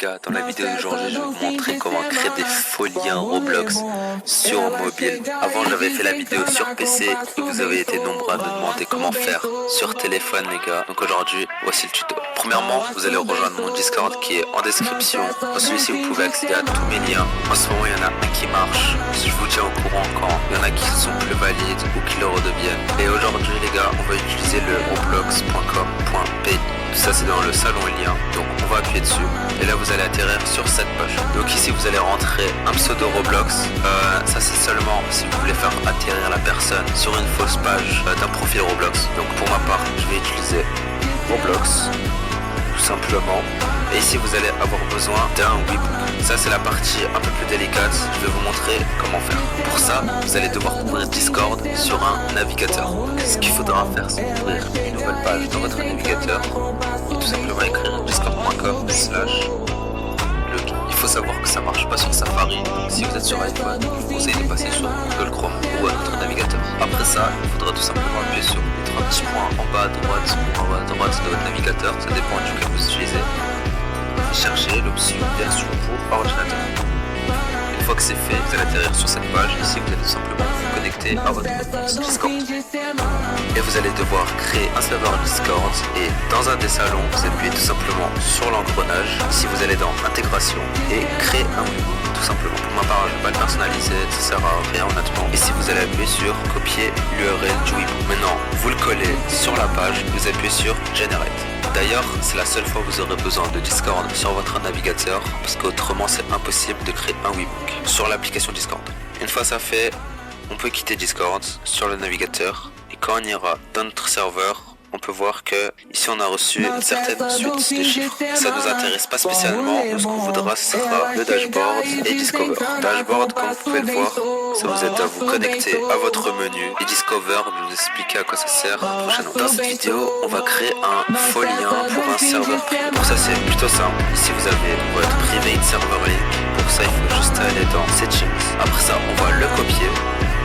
Dans la vidéo d'aujourd'hui, je vais vous montrer comment créer des faux liens Roblox sur mobile. Avant, j'avais fait la vidéo sur PC et vous avez été nombreux à me demander comment faire sur téléphone, les gars. Donc aujourd'hui, voici le tuto. Premièrement, vous allez rejoindre mon Discord qui est en description. Dans celui-ci, vous pouvez accéder à tous mes liens. En ce moment, il y en a un qui marche. Je vous tiens au courant quand il y en a qui sont plus valides ou qui le redeviennent. Et aujourd'hui, les gars, on va utiliser le roblox.com.pi. Tout ça, c'est dans le salon lien. Donc, on va appuyer dessus. Et là, vous allez atterrir sur cette page. Donc ici, vous allez rentrer un pseudo Roblox. Ça, c'est seulement si vous voulez faire atterrir la personne sur une fausse page d'un profil Roblox. Donc pour ma part, je vais utiliser Roblox, tout simplement. Et ici, vous allez avoir besoin d'un Webook. Ça, c'est la partie un peu plus délicate. Je vais vous montrer comment faire. Pour ça, vous allez devoir ouvrir Discord sur un navigateur. Ce qu'il faudra faire, c'est ouvrir une nouvelle page dans votre navigateur et tout simplement écrire discord.com/login. Il faut savoir que ça marche pas sur Safari. Si vous êtes sur iPhone, je vous conseille de passer sur Google Chrome ou un autre navigateur. Après ça, il faudra tout simplement appuyer sur les trois petits points en bas à droite ou en bas à droite de votre navigateur. Ça dépend duquel vous utilisez. Cherchez l'option version pour ordinateur. Une fois que c'est fait, vous allez atterrir sur cette page. Ici, vous allez tout simplement vous connecter à votre compte Discord. Et vous allez devoir créer un serveur Discord. Et dans un des salons, vous appuyez tout simplement sur l'engrenage. Ici, vous allez dans intégration et créer un Webook. Tout simplement. Pour ma part, je ne vais pas le personnaliser, ça sert à rien honnêtement. Ici, vous allez appuyer sur copier l'URL du Webook. Maintenant, vous le collez sur la page, vous appuyez sur Generate. D'ailleurs, c'est la seule fois que vous aurez besoin de Discord sur votre navigateur parce qu'autrement, c'est impossible de créer un Webook sur l'application Discord. Une fois ça fait, on peut quitter Discord sur le navigateur et quand on ira dans notre serveur, on peut voir que ici on a reçu une certaine suite de chiffres. Ça nous intéresse pas spécialement. Nous, ce qu'on voudra, ce sera le dashboard et Discover. Dashboard, comme vous pouvez le voir, ça vous aide à vous connecter à votre menu. Et Discover, je vais vous expliquer à quoi ça sert prochainement. Dans cette vidéo, on va créer un faux lien pour un serveur privé. Pour ça, c'est plutôt simple. Ici, vous avez votre private server link. Pour ça, il faut juste aller dans Settings. Après ça, on va le copier.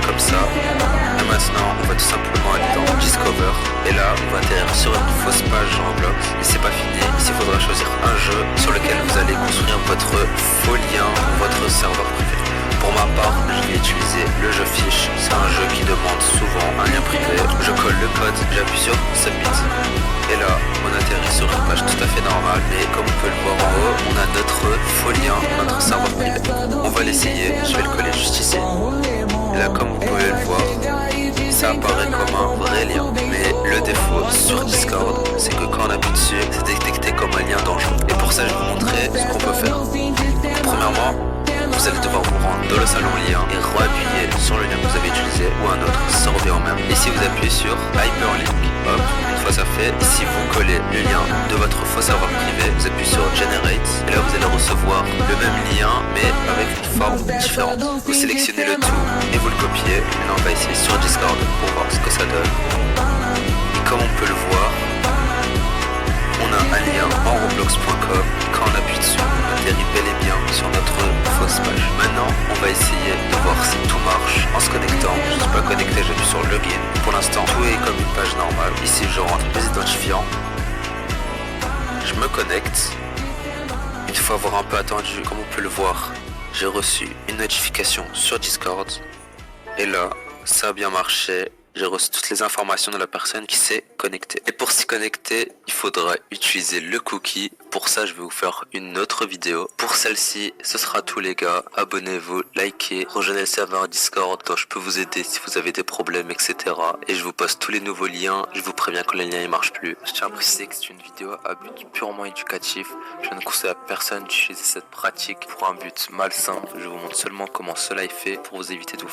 Comme ça, et maintenant on va tout simplement aller dans Discover et là on va atterrir sur une fausse page Roblox et c'est pas fini, ici il faudra choisir un jeu sur lequel vous allez construire votre faux lien ou votre serveur privé. Pour ma part, je vais utiliser le jeu Fish, c'est un jeu qui demande souvent un lien privé. Je colle le code, j'appuie sur Submit et là on atterrit sur une page tout à fait normale, mais comme on peut le voir en haut, on a notre faux lien, notre serveur privé. On va l'essayer, je vais le coller juste ici. Et là, comme vous pouvez le voir, ça apparaît comme un vrai lien. Mais le défaut sur Discord, c'est que quand on appuie dessus, c'est détecté comme un lien dangereux. Et pour ça, je vais vous montrer ce qu'on peut faire. Premièrement, vous allez devoir vous rendre dans le salon lien et re-appuyer sur le lien que vous avez utilisé ou un autre, ça revient au même. Ici, vous appuyez sur Hyperlink. Hop, une fois ça fait, ici vous collez le lien de votre faux serveur privé, vous appuyez sur Generate et là vous allez recevoir le même lien mais avec une forme différente. Vous sélectionnez le tout et vous le copiez. Maintenant on va essayer sur Discord pour voir ce que ça donne. Et comme on peut le voir, on a un lien en roblox.com. Quand on appuie dessus, on atterrit bel et bien sur notre fausse page. Maintenant, on va essayer de voir si tout marche en se connectant. Je ne suis pas connecté, j'appuie sur Login. Pour l'instant, tout est comme une page normale. Ici, je rentre mes identifiants. Je me connecte. Une fois avoir un peu attendu, comme on peut le voir, j'ai reçu une notification sur Discord. Et là, ça a bien marché. J'ai reçu toutes les informations de la personne qui s'est connectée. Et pour s'y connecter, il faudra utiliser le cookie. Pour ça, je vais vous faire une autre vidéo. Pour celle-ci, ce sera tout les gars. Abonnez-vous, likez, rejoignez le serveur Discord quand je peux vous aider si vous avez des problèmes, etc. Et je vous poste tous les nouveaux liens. Je vous préviens quand les liens ne marchent plus. Je tiens à préciser que c'est une vidéo à but purement éducatif. Je ne conseille à personne d'utiliser cette pratique pour un but malsain. Je vous montre seulement comment cela est fait pour vous éviter tout.